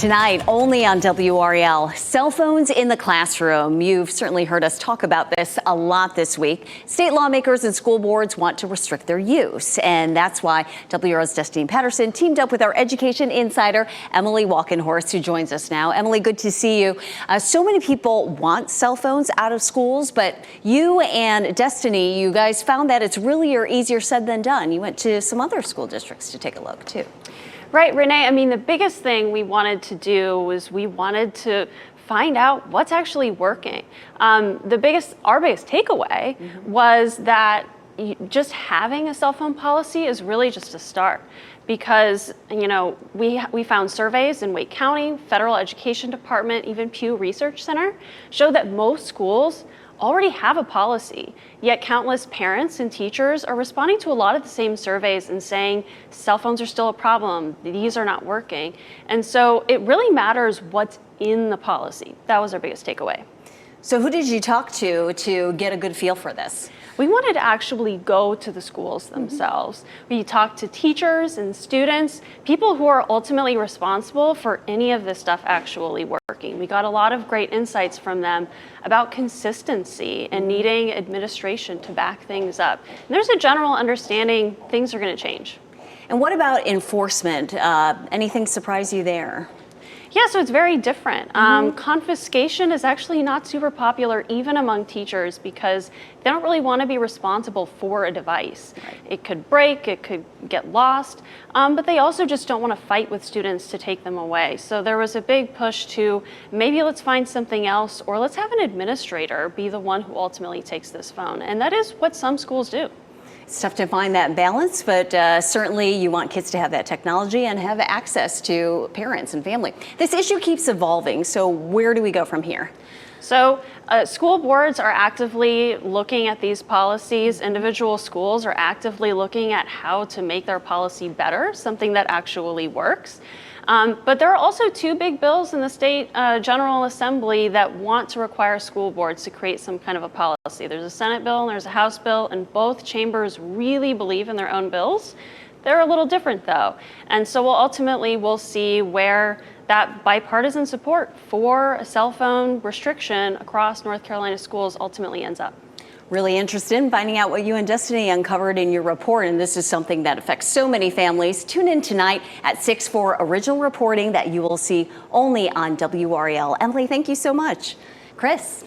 Tonight, only on WRAL, cell phones in the classroom. You've certainly heard us talk about this a lot this week. State lawmakers and school boards want to restrict their use, and that's why WRAL's Destiny Patterson teamed up with our education insider, Emily Walkenhorst, who joins us now. Emily, good to see you. So many people want cell phones out of schools, but you and Destiny, you guys found that it's really easier said than done. You went to some other school districts to take a look, too. Right, Renee. I mean, the biggest thing we wanted to do was we wanted to find out what's actually working. Our biggest takeaway was that just having a cell phone policy is really just a start, because we found surveys in Wake County, Federal Education Department, even Pew Research Center show that most schools already have a policy, yet countless parents and teachers are responding to a lot of the same surveys and saying cell phones are still a problem, these are not working. And so it really matters what's in the policy. That was our biggest takeaway. So who did you talk to get a good feel for this? We wanted to actually go to the schools themselves. We talked to teachers and students, people who are ultimately responsible for any of this stuff actually working. We got a lot of great insights from them about consistency and needing administration to back things up. And there's a general understanding things are going to change. And what about enforcement? Anything surprise you there? Yeah, so it's very different. Confiscation is actually not super popular even among teachers because they don't really want to be responsible for a device. Right. It could break, it could get lost, but they also just don't want to fight with students to take them away. So there was a big push to maybe let's find something else, or let's have an administrator be the one who ultimately takes this phone. And that is what some schools do. It's tough to find that balance, but certainly you want kids to have that technology and have access to parents and family. This issue keeps evolving, so where do we go from here? So school boards are actively looking at these policies. Individual schools are actively looking at how to make their policy better, something that actually works. But there are also two big bills in the state General Assembly that want to require school boards to create some kind of a policy. There's a Senate bill and there's a House bill, and both chambers really believe in their own bills. They're a little different though. And so we'll see where that bipartisan support for a cell phone restriction across North Carolina schools ultimately ends up. Really interested in finding out what you and Destiny uncovered in your report, and this is something that affects so many families. Tune in tonight at 6 for original reporting that you will see only on WRAL. Emily, thank you so much. Chris.